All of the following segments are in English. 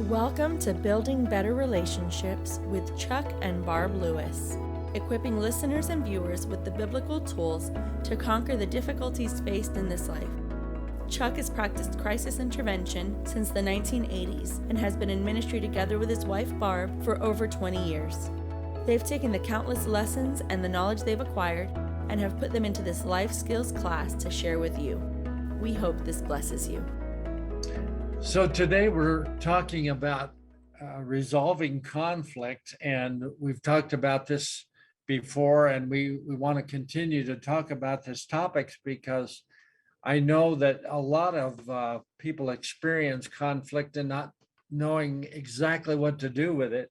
Welcome to Building Better Relationships with Chuck and Barb Lewis, equipping listeners and viewers with the biblical tools to conquer the difficulties faced in this life. Chuck has practiced crisis intervention since the 1980s and has been in ministry together with his wife Barb for over 20 years. They've taken the countless lessons and the knowledge they've acquired and have put them into this life skills class to share with you. We hope this blesses you. So today we're talking about resolving conflict, and we've talked about this before, and we want to continue to talk about this topic because I know that a lot of people experience conflict and not knowing exactly what to do with it.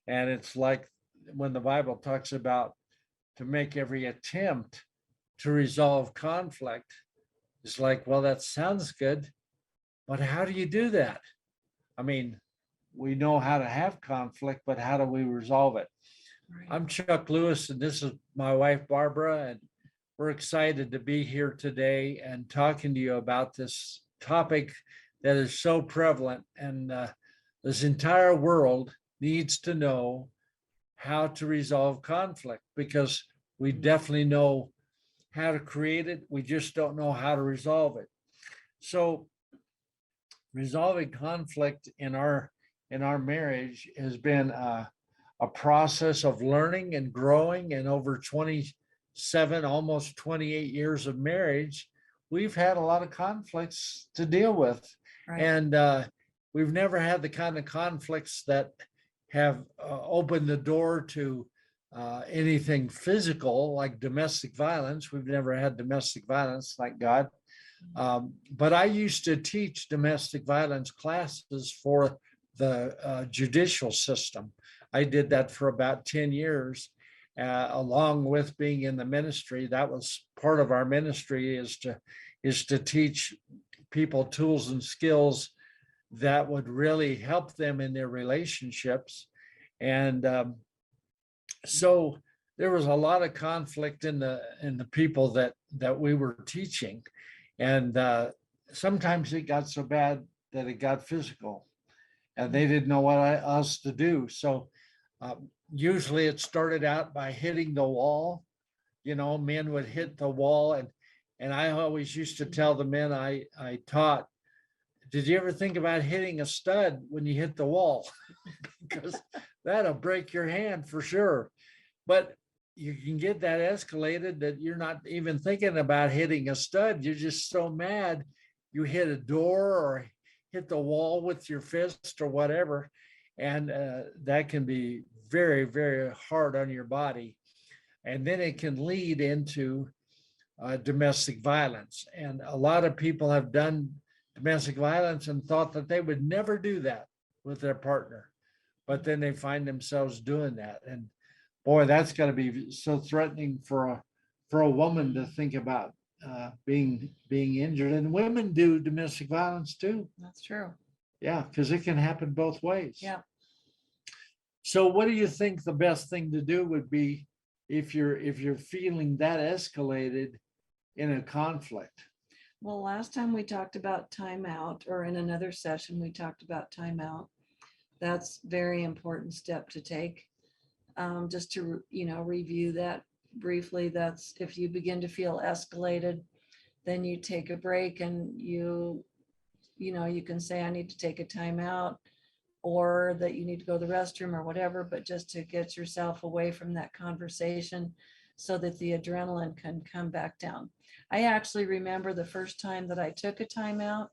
And it's like when the Bible talks about to make every attempt to resolve conflict, it's like, well, that sounds good. But how do you do that? I mean, we know how to have conflict, but how do we resolve it? Right. I'm Chuck Lewis, and this is my wife, Barbara, and we're excited to be here today and talking to you about this topic that is so prevalent. And this entire world needs to know how to resolve conflict because we definitely know how to create it. We just don't know how to resolve it. So resolving conflict in our marriage has been a process of learning and growing. And over 27, almost 28 years of marriage, we've had a lot of conflicts to deal with. Right. And we've never had the kind of conflicts that have opened the door to anything physical like domestic violence. We've never had domestic violence, thank God. But I used to teach domestic violence classes for the judicial system. I did that for about 10 years, along with being in the ministry. That was part of our ministry is to teach people tools and skills that would really help them in their relationships. And so there was a lot of conflict in the people that we were teaching. And sometimes it got so bad that it got physical and they didn't know what else to do. So usually it started out by hitting the wall. You know, men would hit the wall. And I always used to tell the men I taught, did you ever think about hitting a stud when you hit the wall? Because that'll break your hand for sure. But you can get that escalated that you're not even thinking about hitting a stud. You're just so mad you hit a door or hit the wall with your fist or whatever. And that can be very, very hard on your body. And then it can lead into domestic violence. And a lot of people have done domestic violence and thought that they would never do that with their partner. But then they find themselves doing that. And boy, that's got to be so threatening for a woman to think about being injured. And women do domestic violence too. That's true. Yeah, because it can happen both ways. Yeah. So what do you think the best thing to do would be if you're feeling that escalated in a conflict? Well, last time we talked about timeout, or in another session, we talked about timeout. That's a very important step to take. Just to, review that briefly, that's if you begin to feel escalated, then you take a break and you can say, I need to take a time out, or that you need to go to the restroom or whatever, but just to get yourself away from that conversation so that the adrenaline can come back down. I actually remember the first time that I took a time out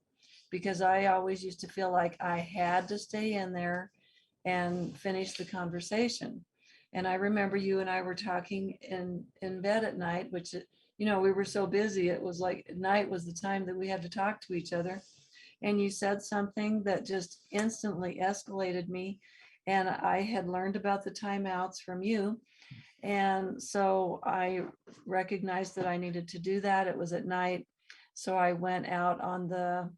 because I always used to feel like I had to stay in there and finish the conversation. And I remember you and I were talking in bed at night, which, we were so busy. It was like night was the time that we had to talk to each other. And you said something that just instantly escalated me. And I had learned about the timeouts from you. And so I recognized that I needed to do that. It was at night. So I went out on the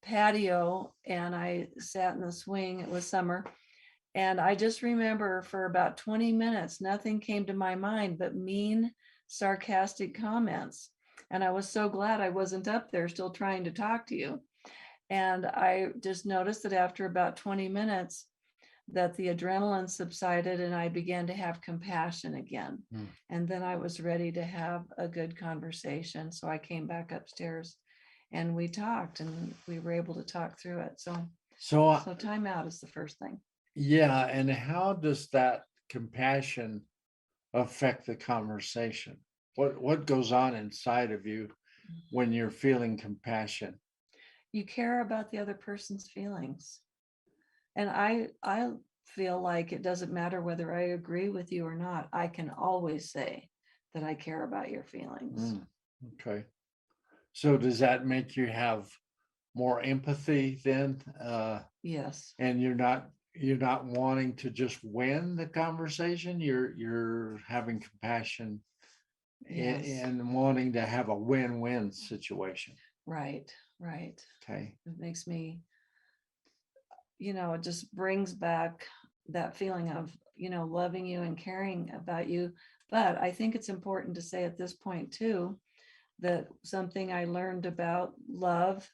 patio and I sat in the swing. It was summer. And I just remember for about 20 minutes, nothing came to my mind but mean, sarcastic comments. And I was so glad I wasn't up there still trying to talk to you. And I just noticed that after about 20 minutes, that the adrenaline subsided and I began to have compassion again. Mm. And then I was ready to have a good conversation. So I came back upstairs and we talked and we were able to talk through it. So So, timeout is the first thing. yeah, and how does that compassion affect the conversation? What goes on inside of you when you're feeling compassion? You care about the other person's feelings. And I feel like it doesn't matter whether I agree with you or not. I can always say that I care about your feelings. Mm, okay. So does that make you have more empathy then? Yes. And you're not wanting to just win the conversation. You're having compassion Yes. and wanting to have a win-win situation. Right. Right. Okay. It makes me, it just brings back that feeling of, loving you and caring about you. But I think it's important to say at this point too, that something I learned about love,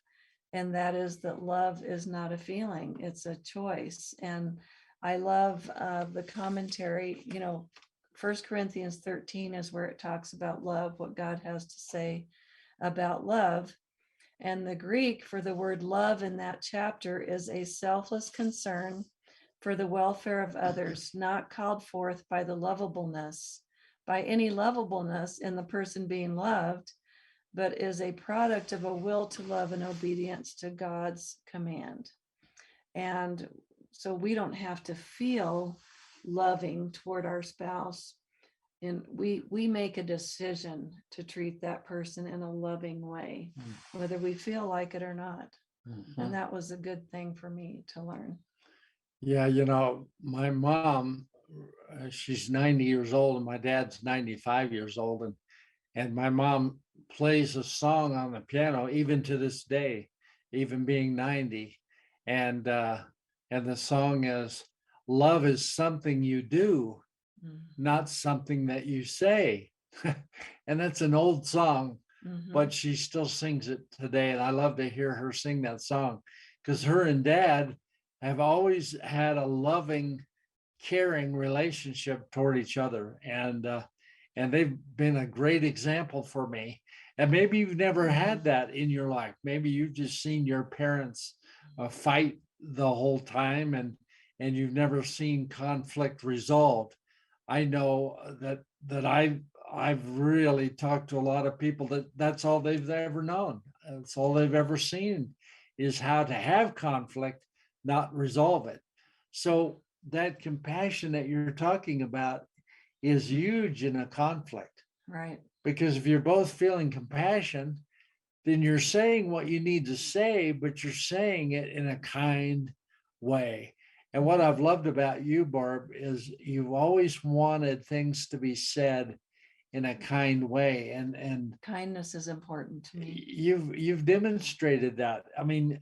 and that is that love is not a feeling, it's a choice. And I love the commentary, 1 Corinthians 13 is where it talks about love, what God has to say about love. And the Greek for the word love in that chapter is a selfless concern for the welfare of others, not called forth by any lovableness in the person being loved, but is a product of a will to love and obedience to God's command. And so we don't have to feel loving toward our spouse. And we make a decision to treat that person in a loving way, whether we feel like it or not. Mhm. And that was a good thing for me to learn. Yeah, my mom, she's 90 years old and my dad's 95 years old. And my mom plays a song on the piano even to this day, even being 90. And the song is, love is something you do, not something that you say. And that's an old song, but she still sings it today. And I love to hear her sing that song because her and dad have always had a loving, caring relationship toward each other. And they've been a great example for me. And maybe you've never had that in your life. Maybe you've just seen your parents fight the whole time, and you've never seen conflict resolved. I know that I've really talked to a lot of people that's all they've ever known. That's all they've ever seen is how to have conflict, not resolve it. So that compassion that you're talking about is huge in a conflict. Right. Because if you're both feeling compassion, then you're saying what you need to say, but you're saying it in a kind way. And what I've loved about you, Barb, is you've always wanted things to be said in a kind way. And kindness is important to me. You've demonstrated that. I mean,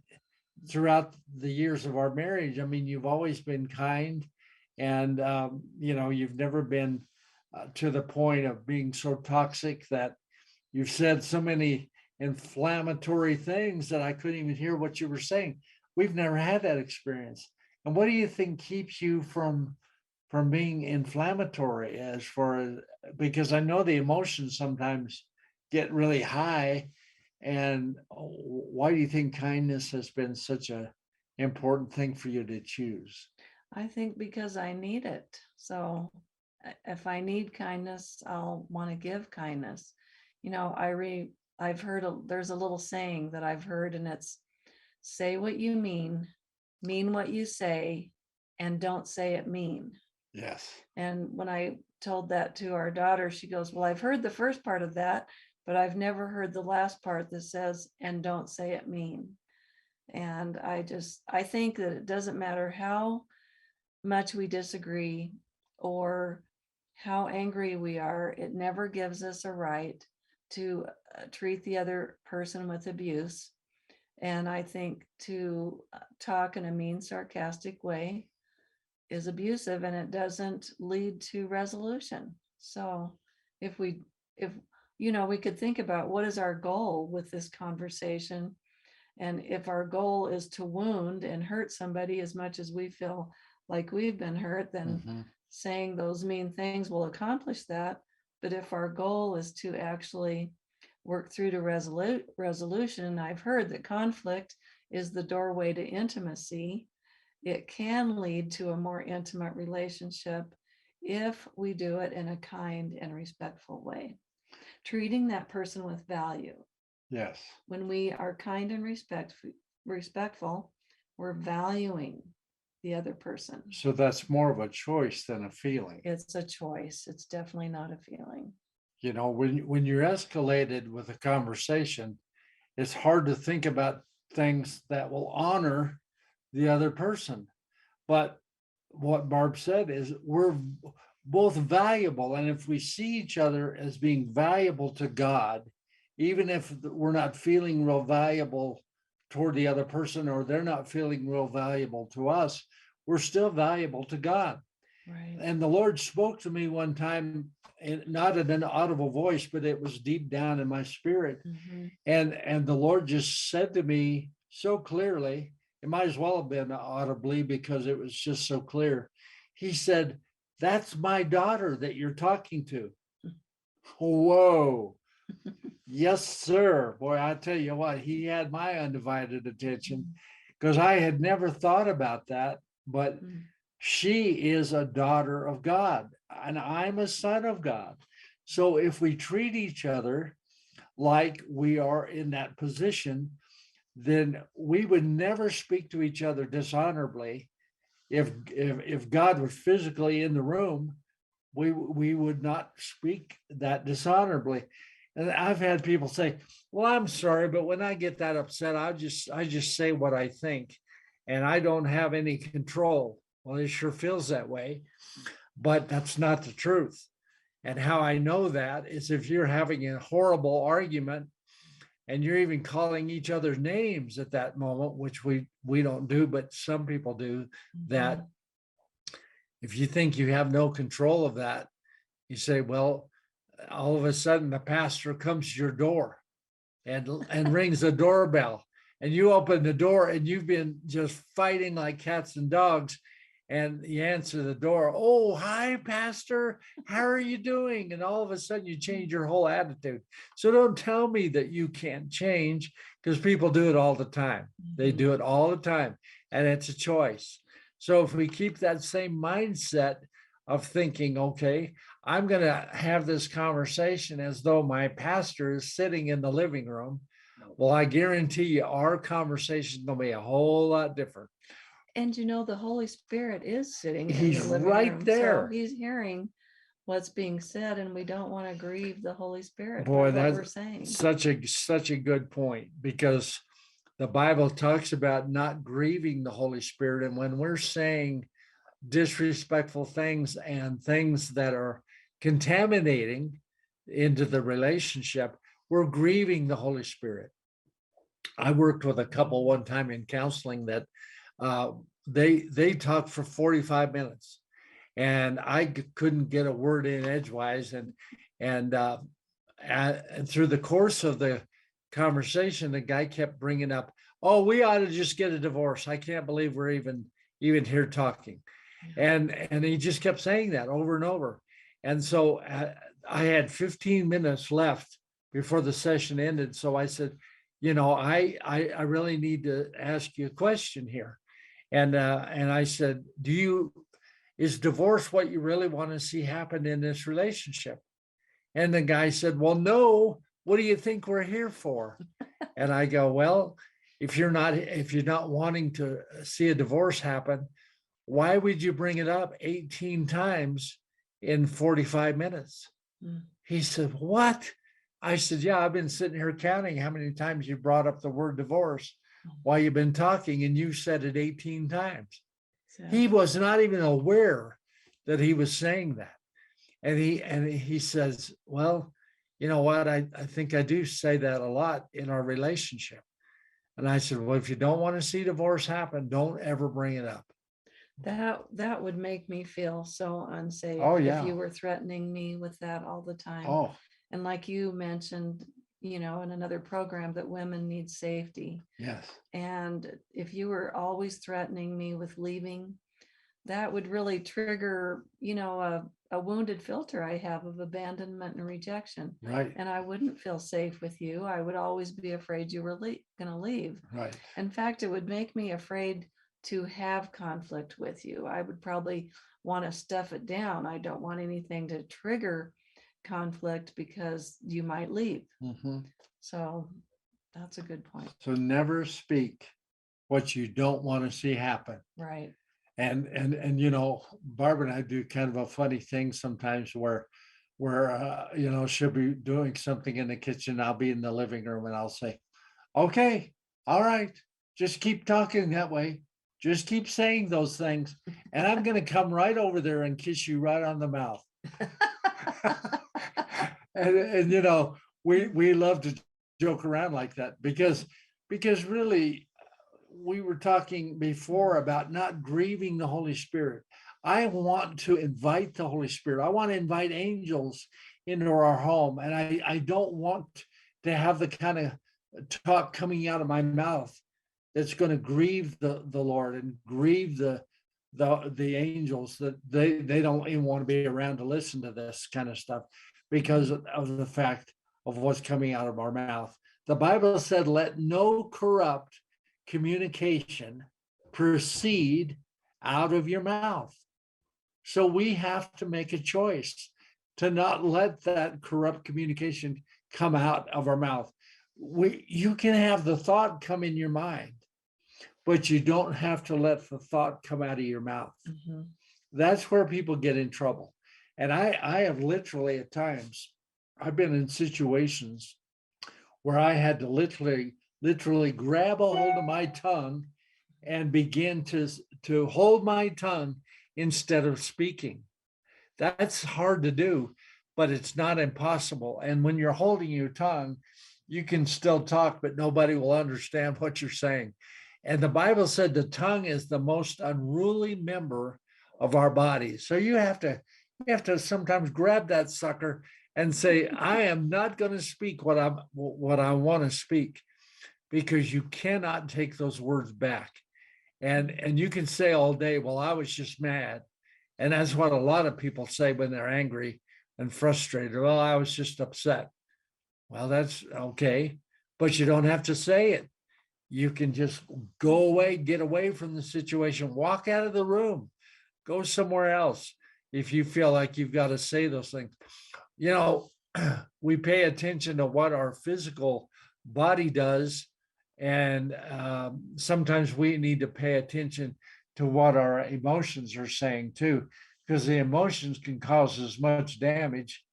throughout the years of our marriage, I mean, you've always been kind, and you've never been to the point of being so toxic that you've said so many inflammatory things that I couldn't even hear what you were saying. We've never had that experience. And what do you think keeps you from being inflammatory as far as, because I know the emotions sometimes get really high. And why do you think kindness has been such a important thing for you to choose? I think because I need it. So if I need kindness, I'll want to give kindness. I've heard there's a little saying that I've heard, and it's say what you mean what you say, and don't say it mean. Yes. And when I told that to our daughter, she goes, well, I've heard the first part of that, but I've never heard the last part that says, and don't say it mean. And I think that it doesn't matter how much we disagree or how angry we are, it never gives us a right to treat the other person with abuse. And I think to talk in a mean, sarcastic way is abusive, and it doesn't lead to resolution. So if we could think about what is our goal with this conversation, And if our goal is to wound and hurt somebody as much as we feel like we've been hurt, then Mhm. saying those mean things will accomplish that. But if our goal is to actually work through to resolution, I've heard that conflict is the doorway to intimacy. It can lead to a more intimate relationship if we do it in a kind and respectful way, treating that person with value. Yes. When we are kind and respectful, we're valuing the other person. So that's more of a choice than a feeling. It's a choice. It's definitely not a feeling. You know, when you're escalated with a conversation, it's hard to think about things that will honor the other person. But what Barb said is we're both valuable. And if we see each other as being valuable to God, even if we're not feeling real valuable toward the other person, or they're not feeling real valuable to us, we're still valuable to God. Right. And the Lord spoke to me one time, not in an audible voice, but it was deep down in my spirit. Mm-hmm. And the Lord just said to me so clearly, it might as well have been audibly because it was just so clear. He said, "That's my daughter that you're talking to." Whoa. Yes, sir. Boy, I tell you what, he had my undivided attention because I had never thought about that. But Mm-hmm. she is a daughter of God, and I'm a son of God. So if we treat each other like we are in that position, then we would never speak to each other dishonorably. If God was physically in the room, we would not speak that dishonorably. And I've had people say, "Well, I'm sorry, but when I get that upset, I just say what I think, and I don't have any control." Well, it sure feels that way, but that's not the truth. And how I know that is if you're having a horrible argument and you're even calling each other's names at that moment, which we don't do, but some people do, that if you think you have no control of that, you say, well, all of a sudden the pastor comes to your door and rings the doorbell, and you open the door and you've been just fighting like cats and dogs, and you answer the door, "Oh, hi, pastor, how are you doing?" And all of a sudden you change your whole attitude. So don't tell me that you can't change, because people do it all the time. They do it all the time, and it's a choice. So if we keep that same mindset of thinking, okay, I'm going to have this conversation as though my pastor is sitting in the living room, well, I guarantee you our conversation is going to be a whole lot different. And you know, the Holy Spirit is sitting He's in the living right room, there. so he's hearing what's being said, and we don't want to grieve the Holy Spirit by Boy, what that's we're saying. such a good point, because the Bible talks about not grieving the Holy Spirit. And when we're saying disrespectful things and things that are contaminating into the relationship, we're grieving the Holy Spirit. I worked with a couple one time in counseling that they talked for 45 minutes, and I couldn't get a word in edgewise, and through the course of the conversation, the guy kept bringing up, "Oh, we ought to just get a divorce. I can't believe we're even here talking." And he just kept saying that over and over. And so I had 15 minutes left before the session ended. So I said, I really need to ask you a question here. And I said, is divorce what you really want to see happen in this relationship? And the guy said, "Well, no, what do you think we're here for?" And I go, "Well, if you're not wanting to see a divorce happen, why would you bring it up 18 times in 45 minutes? Mm. He said, "What?" I said, "Yeah, I've been sitting here counting how many times you brought up the word divorce while you've been talking, and you said it 18 times. He was not even aware that he was saying that. And he says, "Well, you know what? I think I do say that a lot in our relationship." And I said, "Well, if you don't want to see divorce happen, don't ever bring it up." That would make me feel so unsafe. Oh, If yeah. you were threatening me with that all the time. Oh, And like you mentioned, in another program that women need safety. Yes. And if you were always threatening me with leaving, that would really trigger, a wounded filter I have of abandonment and rejection. Right. And I wouldn't feel safe with you. I would always be afraid you were going to leave. Right. In fact, it would make me afraid to have conflict with you. I would probably want to stuff it down. I don't want anything to trigger conflict because you might leave. Mm-hmm. So that's a good point. So never speak what you don't want to see happen. Right. And Barb and I do kind of a funny thing sometimes where she'll be doing something in the kitchen. I'll be in the living room and I'll say, okay, all right, just keep talking that way. Just keep saying those things. And I'm going to come right over there and kiss you right on the mouth. and we love to joke around like that because really we were talking before about not grieving the Holy Spirit. I want to invite the Holy Spirit. I want to invite angels into our home. And I don't want to have the kind of talk coming out of my mouth that's going to grieve the Lord and grieve the angels, that they don't even want to be around to listen to this kind of stuff because of the fact of what's coming out of our mouth. The Bible said, let no corrupt communication proceed out of your mouth. So we have to make a choice to not let that corrupt communication come out of our mouth. You can have the thought come in your mind, but you don't have to let the thought come out of your mouth. Mm-hmm. That's where people get in trouble. And I have literally at times, I've been in situations where I had to literally grab a hold of my tongue and begin to hold my tongue instead of speaking. That's hard to do, but it's not impossible. And when you're holding your tongue, you can still talk, but nobody will understand what you're saying. And the Bible said the tongue is the most unruly member of our body. So you have to sometimes grab that sucker and say, I am not going to speak what I want to speak, because you cannot take those words back. And you can say all day, well, I was just mad. And that's what a lot of people say when they're angry and frustrated. Well, I was just upset. Well, that's okay, but you don't have to say it. You can just go away, get away from the situation, walk out of the room, go somewhere else if you feel like you've got to say those things. We pay attention to what our physical body does, and sometimes we need to pay attention to what our emotions are saying too, because the emotions can cause as much damage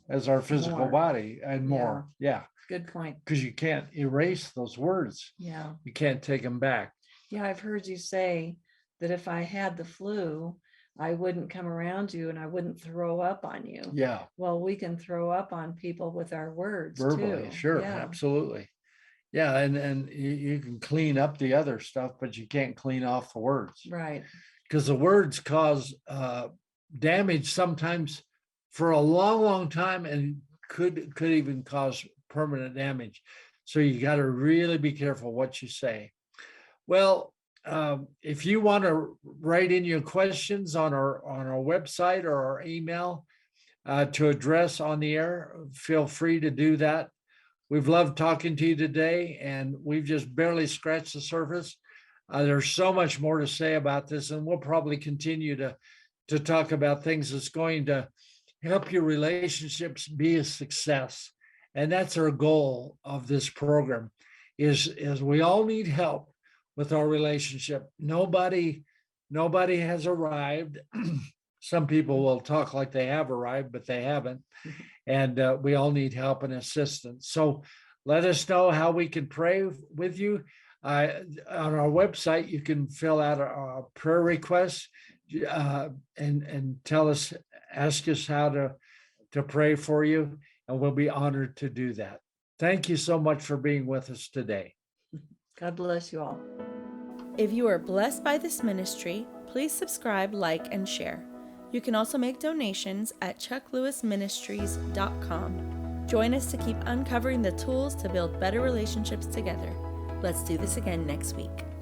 as our physical body and more. Yeah. Good point. Because you can't erase those words. Yeah. You can't take them back. Yeah, I've heard you say that if I had the flu, I wouldn't come around you and I wouldn't throw up on you. Yeah. Well, we can throw up on people with our words verbally, too. Sure, yeah. Absolutely. Yeah, and you can clean up the other stuff, but you can't clean off the words. Right. Because the words cause damage sometimes for a long, long time, and could even cause permanent damage. So you got to really be careful what you say. Well, if you want to write in your questions on our website or our email to address on the air, feel free to do that. We've loved talking to you today, and we've just barely scratched the surface. There's so much more to say about this, and we'll probably continue to talk about things that's going to help your relationships be a success. And that's our goal of this program, is we all need help with our relationship. Nobody has arrived. Some people will talk like they have arrived, but they haven't. And we all need help and assistance. So let us know how we can pray with you. On our website, you can fill out a prayer request and ask us how to pray for you, and we'll be honored to do that. Thank you so much for being with us today. God bless you all. If you are blessed by this ministry, please subscribe, like, and share. You can also make donations at chucklewisministries.com. Join us to keep uncovering the tools to build better relationships together. Let's do this again next week.